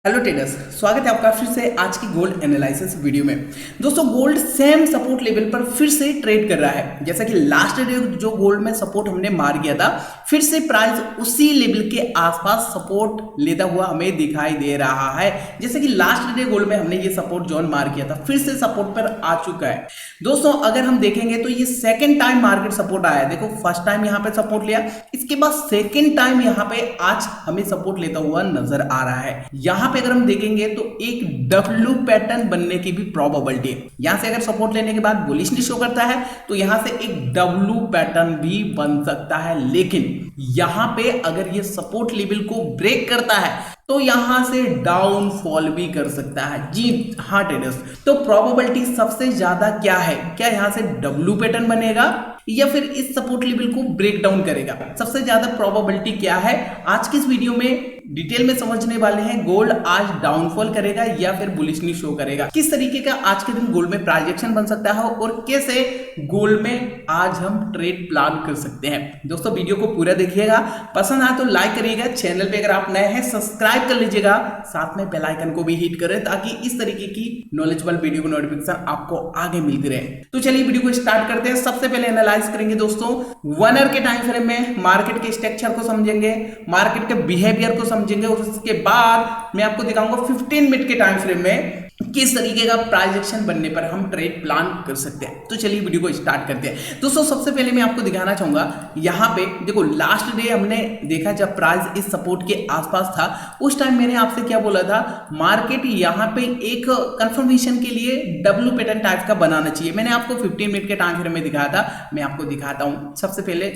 Hello traders, स्वागत है आपका फिर से आज की गोल्ड एनालिसिस वीडियो में। दोस्तों, गोल्ड सेम सपोर्ट लेवल पर फिर से ट्रेड कर रहा है। जैसा कि लास्ट डे जो गोल्ड में सपोर्ट हमने मार किया था, फिर से प्राइस उसी लेवल के आसपास सपोर्ट लेता हुआ हमें दिखाई दे रहा है। जैसे कि लास्ट डे गोल्ड में हमने ये सपोर्ट जोन मार किया था, फिर से सपोर्ट पर आ चुका है। दोस्तों, अगर हम देखेंगे तो ये सेकेंड टाइम मार्केट सपोर्ट आया है। देखो, फर्स्ट टाइम यहाँ पे सपोर्ट लिया, इसके बाद सेकेंड टाइम यहाँ पे आज हमें सपोर्ट लेता हुआ नजर आ रहा है। यहाँ अगर हम देखेंगे तो एक डब्ल्यू पैटर्न बनने की भी प्रोबेबिलिटी है। यहां से अगर सपोर्ट लेने के बाद बुलिशली शो करता है तो यहां से एक डब्ल्यू पैटर्न भी बन सकता है। लेकिन यहां पे अगर ये सपोर्ट लेवल को ब्रेक करता है तो यहां से डाउनफॉल भी कर सकता है। जी हाँ ट्रेडर्स, तो प्रोबेबिलिटी सबसे ज्यादा क्या है? क्या यहां से डब्ल्यू पैटर्न बनेगा या फिर इस सपोर्ट लेवल को ब्रेक डाउन करेगा? सबसे ज्यादा प्रोबेबिलिटी क्या है? आज की इस वीडियो में डिटेल में समझने वाले हैं। गोल्ड आज डाउनफॉल करेगा या फिर बुलिशली शो करेगा? किस तरीके का आज के दिन गोल्ड में प्राइजेक्शन बन सकता है और कैसे गोल्ड में आज हम ट्रेड प्लान कर सकते हैं? दोस्तों, वीडियो को पूरा देखिएगा, पसंद आए तो लाइक करिएगा, चैनल पे अगर आप नए हैं सब्सक्राइब कर लीजिएगा, साथ में बेल आइकन को भी हिट करें ताकि इस तरीके की नॉलेजेबल वीडियो की नोटिफिकेशन आपको आगे मिलती रहे। तो चलिए वीडियो को स्टार्ट करते हैं। सबसे पहले एनालाइज करेंगे दोस्तों 1 आवर के टाइम फ्रेम में, मार्केट के स्ट्रक्चर को समझेंगे, मार्केट के बिहेवियर को समझेंगे और उसके बाद मैं आपको दिखाऊंगा 15 मिनट के टाइम फ्रेम में किस तरीके का प्राइजेक्शन बनने पर हम ट्रेड प्लान कर सकते हैं। तो चलिए वीडियो को स्टार्ट करते हैं। दोस्तों, सबसे पहले मैं आपको दिखाना चाहूंगा, यहां पे देखो लास्ट डे हमने देखा जब प्राइस इस सपोर्ट के आसपास था, उस टाइम मैंने आपसे क्या बोला था, मार्केट यहां पे एक कंफर्मेशन के लिए डब्ल्यू पैटर्न टाइप का बनाना चाहिए। मैंने आपको 15 मिनट के टाइम फ्रेम में दिखाया था, मैं आपको दिखाता हूं। सबसे पहले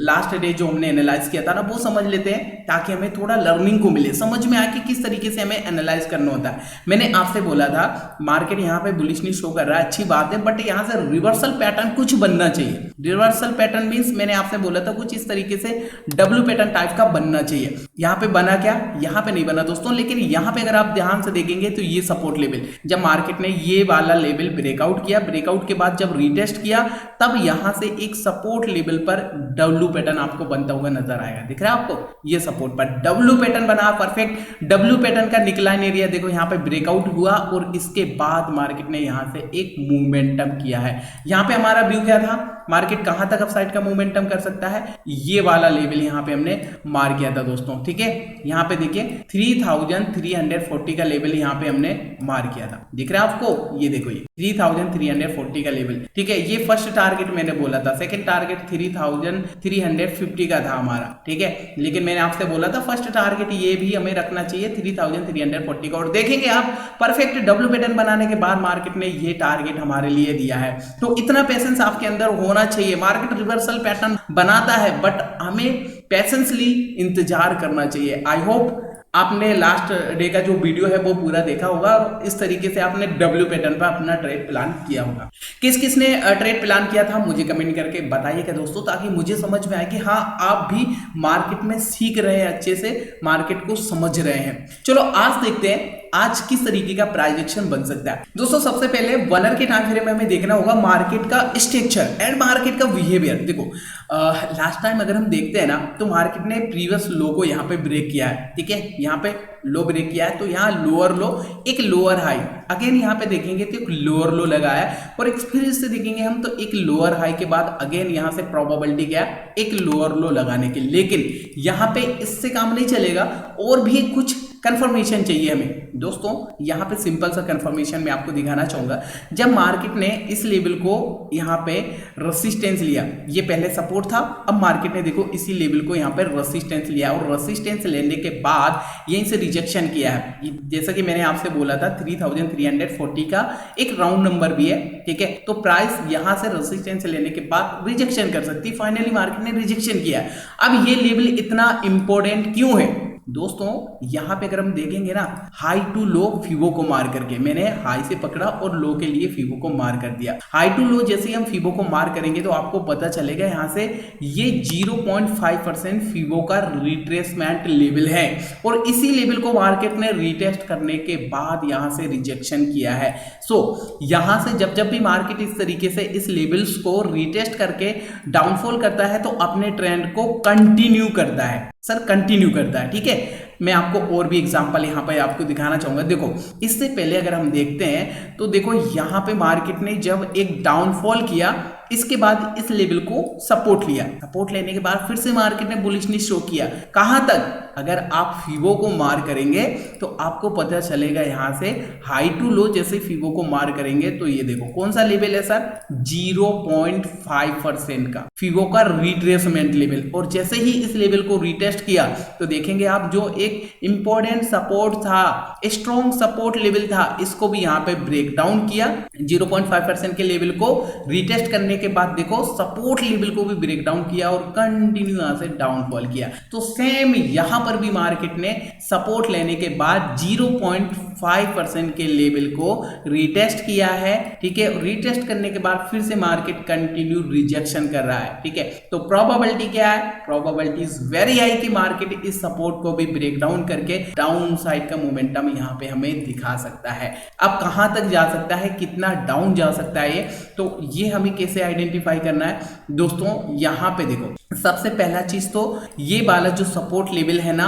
लास्ट डे जो हमने एनालाइज किया था ना, वो समझ लेते हैं ताकि हमें थोड़ा लर्निंग को मिले, समझ में आए कि किस तरीके से हमें एनालाइज करना होता है। मैंने आपसे बोला था मार्केट यहां पे बुलिशली शो कर रहा है, अच्छी बात है, बट यहां से रिवर्सल पैटर्न कुछ बनना चाहिए। रिवर्सल पैटर्न मींस मैंने आपसे बोला था कुछ इस तरीके से डब्ल्यू पैटर्न टाइप का बनना चाहिए। यहां पे बना क्या? यहां पे नहीं बना दोस्तों, लेकिन यहां पे अगर आप ध्यान से देखेंगे तो ये सपोर्ट लेवल, जब मार्केट ने ये वाला लेवल ब्रेकआउट किया, ब्रेकआउट के बाद जब रीटेस्ट किया, तब यहां से एक सपोर्ट लेवल पर डब्ल्यू पैटर्न आपको बनता हुआ नजर आएगा। दिख रहा है आपको? ये सपोर्ट पर डब्ल्यू पैटर्न बना, परफेक्ट डब्ल्यू पैटर्न का निकलाइन एरिया देखो यहां पे ब्रेकआउट हुआ और इसके बाद मार्केट ने यहां से एक मूवमेंटम किया है। यहां पे हमारा व्यू क्या था, मार्केट कहां तक अपसाइड का मूवमेंटम कर सकता है? ये वाला लेवल यहां पे हमने मार किया था दोस्तों, ठीक है। यहां पे देखिए 3340 का लेवल यहां पे हमने मार किया था। दिख रहा है आपको? ये देखो, ये 3340 का लेवल, ठीक है। ये फर्स्ट टारगेट मैंने बोला था, सेकंड टारगेट 3350 का था हमारा, ठीक है। लेकिन मैंने आपसे बोला था फर्स्ट टारगेट ये भी हमें रखना चाहिए 3340 का, और देखेंगे आप परफेक्ट डब्ल्यू पैटर्न बनाने के बाद मार्केट ने ये टारगेट हमारे लिए दिया है। तो इतना पेशेंस आपके अंदर होना चाहिए। मार्केट रिवर्सल पैटर्न बनाता है, बट हमें पेशेंसली इंतजार करना चाहिए। आई होप आपने लास्ट डे का जो वीडियो है वो पूरा देखा होगा और इस तरीके से आपने डब्ल्यू पैटर्न पर अपना ट्रेड प्लान किया होगा। किस किस ने ट्रेड प्लान किया था मुझे कमेंट करके बताइएगा दोस्तों, ताकि मुझे समझ में आए कि हाँ आप भी मार्केट में सीख रहे हैं, अच्छे से मार्केट को समझ रहे हैं। चलो आज देखते हैं आज किस तरीके का प्राइजेक्शन बन सकता है। दोस्तों, सबसे पहले 1 आवर के टाइम फ्रेम में हमें देखना होगा मार्केट का स्ट्रक्चर एंड मार्केट का बिहेवियर। देखो लास्ट टाइम अगर हम देखते हैं ना, तो मार्केट ने प्रीवियस लो को यहाँ पे ब्रेक किया है, ठीक है। यहाँ पे लो ब्रेक किया है तो यहाँ लोअर लो, एक लोअर हाई, अगेन यहाँ पे देखेंगे तो एक लोअर लो लगाया है, और एक्सपीरियंस से देखेंगे हम तो एक लोअर हाई के बाद अगेन यहाँ से प्रोबेबिलिटी क्या है, एक लोअर लो लगाने की। लेकिन यहाँ पे इससे काम नहीं चलेगा, और भी कुछ कंफर्मेशन चाहिए हमें दोस्तों। यहाँ पे सिंपल सा कंफर्मेशन मैं आपको दिखाना चाहूंगा। जब मार्केट ने इस लेवल को यहाँ पे रेसिस्टेंस लिया, ये पहले सपोर्ट था, अब मार्केट ने देखो इसी लेवल को यहाँ पे रेसिस्टेंस लिया, और रेसिस्टेंस लेने के बाद यहीं से रिजेक्शन किया है। जैसा कि मैंने आपसे बोला था 3340 का एक राउंड नंबर भी है, ठीक है। तो प्राइस यहाँ से रेसिस्टेंस लेने के बाद रिजेक्शन कर सकती है। फाइनली मार्केट ने रिजेक्शन किया। अब ये लेवल इतना इंपॉर्टेंट क्यों है दोस्तों? यहां पे अगर हम देखेंगे ना, हाई टू लो फीबो को मार करके, मैंने हाई से पकड़ा और लो के लिए फीबो को मार कर दिया। हाई टू लो जैसे ही हम फीबो को मार करेंगे तो आपको पता चलेगा यहां से ये 0.5% फीबो का रिट्रेसमेंट लेवल है, और इसी लेवल को मार्केट ने रिटेस्ट करने के बाद यहां से रिजेक्शन किया है। सो यहां से जब जब भी मार्केट इस तरीके से इस लेवल्स को रिटेस्ट करके डाउनफॉल करता है तो अपने ट्रेंड को कंटिन्यू करता है, सर कंटिन्यू करता है, ठीक है। मैं आपको और भी एग्जांपल यहाँ पे आपको दिखाना चाहूंगा। देखो इससे पहले अगर हम देखते हैं तो देखो यहाँ पे मार्केट ने जब एक डाउनफॉल किया, इसके बाद इस लेवल को सपोर्ट लिया, सपोर्ट लेने के बाद फिर से मार्केट ने बुलिशनेस शो किया। कहां तक? अगर आप फीबो को मार करेंगे तो आपको पता चलेगा यहां से हाई टू लो जैसे फीबो को मार करेंगे तो ये देखो कौन सा लेवल है सर, 0.5% का फीबो का रिट्रेसमेंट लेवल। और जैसे ही इस लेवल को रिटेस्ट किया तो देखेंगे आप जो एक इंपॉर्टेंट सपोर्ट था, स्ट्रॉन्ग सपोर्ट लेवल था, इसको भी यहाँ पे ब्रेक डाउन किया। 0.5% के लेवल को रिटेस्ट करने के बाद देखो सपोर्ट लेवल को भी ब्रेक डाउन किया और कंटिन्यू यहां से डाउनफॉल किया। तो सेम यहां पर भी मार्केट ने सपोर्ट लेने के बाद 0.5% के लेवल को रिटेस्ट किया है, ठीक है। रिटेस्ट करने के बाद फिर से मार्केट कंटिन्यू रिजेक्शन कर रहा है, ठीक है। तो प्रोबेबिलिटी क्या है? प्रोबेबिलिटी इज वेरी हाई कि मार्केट इस सपोर्ट को भी ब्रेक डाउन करके डाउन साइड का मोमेंटम यहां पे हमें दिखा सकता है। अब कहां तक जा सकता है, कितना डाउन जा सकता है तो ये हमें कैसे आइडेंटिफाई करना है दोस्तों? यहां पे देखो सबसे पहला चीज तो ये वाला जो सपोर्ट लेवल है ना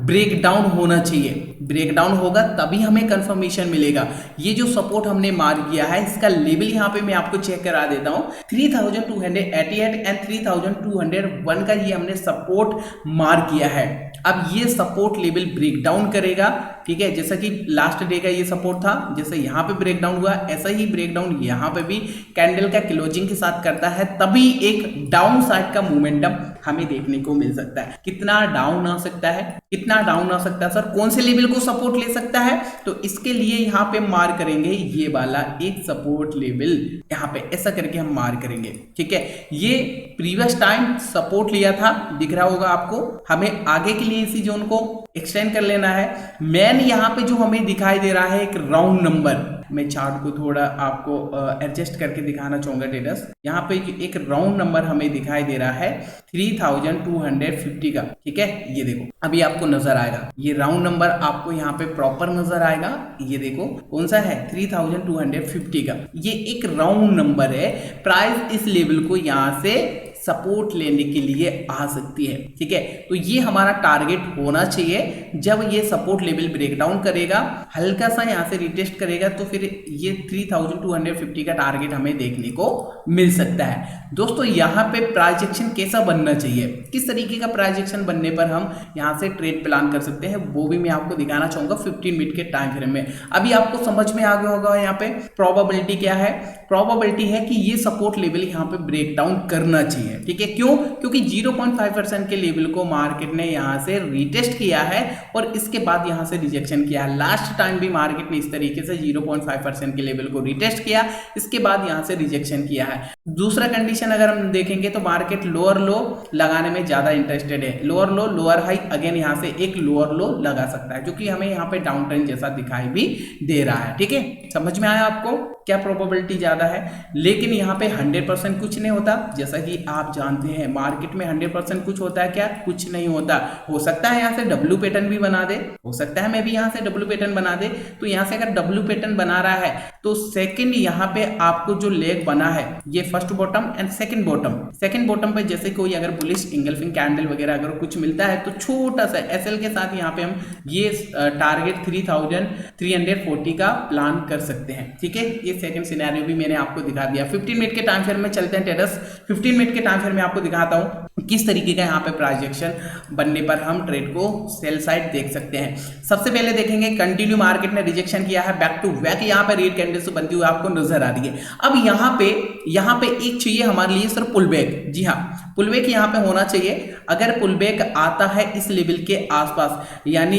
ब्रेक डाउन होना चाहिए। ब्रेक डाउन होगा तभी हमें कंफर्मेशन मिलेगा। ये जो सपोर्ट हमने मार्क किया है इसका लेवल यहाँ पे मैं आपको चेक करा देता हूँ, 3288 एंड 3201 का ये हमने सपोर्ट मार्क किया है। अब ये सपोर्ट लेवल ब्रेक डाउन करेगा, ठीक है। जैसा कि लास्ट डे का ये सपोर्ट था, जैसे यहाँ पे ब्रेक डाउन हुआ ऐसा ही ब्रेक डाउन यहाँ पे भी कैंडल का क्लोजिंग के साथ करता है, तभी एक डाउन साइड का मोमेंटम हमें देखने को मिल सकता है। कितना डाउन आ सकता है, कितना डाउन आ सकता है सर, कौन से लेवल को सपोर्ट ले सकता है? तो इसके लिए यहाँ पे मार्क करेंगे ये वाला एक सपोर्ट लेवल, यहाँ पे ऐसा करके हम मार्क करेंगे, ठीक है। ये प्रीवियस टाइम सपोर्ट लिया था, दिख रहा होगा आपको। हमें आगे के लिए इसी जोन को एक्सटेंड कर लेना है। मेन यहाँ पे जो हमें दिखाई दे रहा है एक राउंड नंबर, मैं चार्ट को थोड़ा आपको एडजस्ट करके दिखाना चाहूंगा डेटस। यहाँ पे एक राउंड नंबर हमें दिखाई दे रहा है 3250 का, ठीक है। ये देखो अभी आपको नजर आएगा, ये राउंड नंबर आपको यहाँ पे प्रॉपर नजर आएगा। ये देखो कौन सा है, 3250 का। ये एक राउंड नंबर है। प्राइस इस लेवल को यहाँ से सपोर्ट लेने के लिए आ सकती है, ठीक है। तो ये हमारा टारगेट होना चाहिए। जब ये सपोर्ट लेवल ब्रेक डाउन करेगा, हल्का सा यहाँ से रिटेस्ट करेगा तो फिर ये 3250 का टारगेट हमें देखने को मिल सकता है। दोस्तों यहाँ पे प्राइस एक्शन कैसा बनना चाहिए, किस तरीके का प्राइस एक्शन बनने पर हम यहाँ से ट्रेड प्लान कर सकते हैं, वो भी मैं आपको दिखाना चाहूंगा 15 मिनट के टाइम फ्रेम में। अभी आपको समझ में आ गया होगा यहाँ पे प्रोबेबिलिटी क्या है। प्रोबेबिलिटी है कि ये सपोर्ट लेवल यहाँ पे ब्रेक डाउन करना चाहिए, ठीक है। क्यों? क्योंकि 0.5% के लेवल को मार्केट ने यहां से रिटेस्ट किया है और इसके बाद यहां से रिजेक्शन किया है। लास्ट टाइम भी मार्केट ने इस तरीके से 0.5% के लेवल को रिटेस्ट किया, इसके बाद यहां से रिजेक्शन किया है। दूसरा कंडीशन अगर हम देखेंगे तो मार्केट लोअर लो लगाने में ज्यादा इंटरेस्टेड है। लोअर लो लोअर हाई, अगेन यहां से एक लोअर लो लगा सकता है, जो कि हमें यहाँ पे डाउन ट्रेंड जैसा दिखाई भी दे रहा है, ठीक है। समझ में आया आपको क्या प्रोबेबिलिटी ज्यादा है? लेकिन यहाँ पे 100% कुछ नहीं होता, जैसा कि आप जानते हैं मार्केट में 100% कुछ होता है क्या? कुछ नहीं होता। हो सकता है यहाँ से डब्ल्यू पैटर्न भी बना दे, हो सकता है मैं भी यहाँ से डब्ल्यू पैटर्न बना दे। तो यहाँ से अगर डब्ल्यू पैटर्न बना रहा है तो सेकंड यहाँ पे आपको जो लेग बना है ये first bottom and second bottom पे जैसे कोई अगर बुलिश इंगल्फिंग कैंडल वगैरह अगर कुछ मिलता है तो छोटा सा एसएल के साथ यहाँ पे हम ये टारगेट 3340 का प्लान कर सकते हैं, ठीक है। ये सेकंड सिनेरियो भी मैंने आपको दिखा दिया। 15 मिनट के टाइम फ्रेम में चलते हैं टेरस। 15 मिनट के टाइम फ्रेम में आपको दिखाता हूं किस तरीके का यहाँ पे प्राइजेक्शन बनने पर हम ट्रेड को सेल साइड देख सकते हैं। सबसे पहले देखेंगे कंटिन्यू मार्केट ने रिजेक्शन किया है, बैक टू बैक यहाँ पे रेड कैंडल्स बनती हुई आपको नजर आ रही है। अब यहाँ पे एक चाहिए हमारे लिए सर पुल बैक। जी हाँ, पुल बैक यहाँ पे होना चाहिए। अगर पुल बैक आता है इस लेवल के आसपास यानी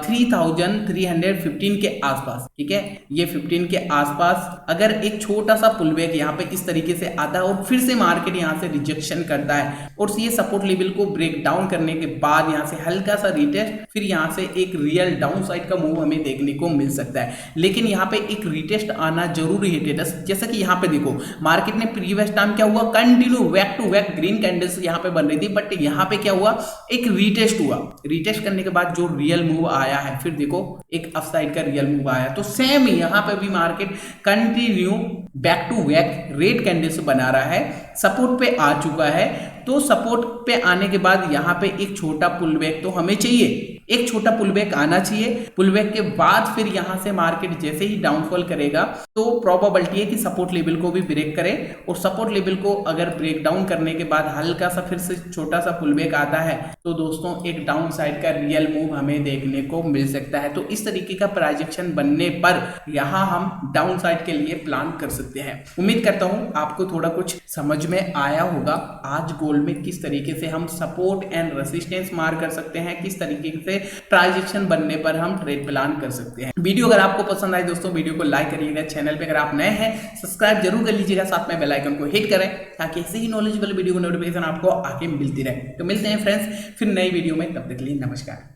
3315 के आसपास, ठीक है, ये 15 के आसपास अगर एक छोटा सा पुल बैक यहाँ पे इस तरीके से आता है और फिर से मार्केट यहाँ से रिजेक्शन करता है और ये सपोर्ट लेवल को ब्रेक डाउन करने के बाद यहाँ से हल्का सा रिटेस्ट, फिर यहाँ से एक रियल डाउन साइड का मूव हमें देखने को मिल सकता है। लेकिन यहाँ पे एक रिटेस्ट आना जरूरी है टेटस। जैसा कि यहाँ पे देखो मार्केट ने प्रीवियस टाइम क्या हुआ, continue back to back green candles यहाँ पे बन रही थी, बट यहाँ पे क्या हुआ, एक रिटेस्ट हुआ। रिटेस्ट करने के बाद जो रियल मूव आया है, फिर देखो एक अपसाइड का रियल मूव आया। तो सेम यहाँ पे भी market continue back to back red candles बना रहा है, सपोर्ट पे आ चुका है। तो सपोर्ट पे आने के बाद यहाँ पे एक छोटा पुल बैक तो हमें चाहिए। एक छोटा पुलबैक आना चाहिए। पुलबैक के बाद फिर यहां से मार्केट जैसे ही डाउनफॉल करेगा तो प्रोबेबिलिटी है कि सपोर्ट लेवल को भी ब्रेक करे, और सपोर्ट लेवल को अगर ब्रेक डाउन करने के बाद हल्का सा फिर से छोटा सा पुलबैक आता है तो दोस्तों एक डाउन साइड का रियल मूव हमें देखने को मिल सकता है। तो इस तरीके का प्राइजेक्शन बनने पर यहां हम डाउन साइड के लिए प्लान कर सकते हैं। उम्मीद करता हूं आपको थोड़ा कुछ समझ में आया होगा आज गोल्ड में किस तरीके से हम सपोर्ट एंड रेसिस्टेंस मार कर सकते हैं, किस तरीके से प्राइजेक्शन बनने पर हम ट्रेड प्लान कर सकते हैं। वीडियो अगर आपको पसंद आए दोस्तों वीडियो को लाइक करिएगा, चैनल पे अगर आप नए हैं सब्सक्राइब जरूर कर लीजिएगा, साथ में बेल आइकन को हिट करें ताकि ऐसे ही नॉलेजेबल वीडियो को नोटिफिकेशन आपको आगे मिलती रहे। तो मिलते हैं फ्रेंड्स फिर नई वीडियो में, तब तक के लिए नमस्कार।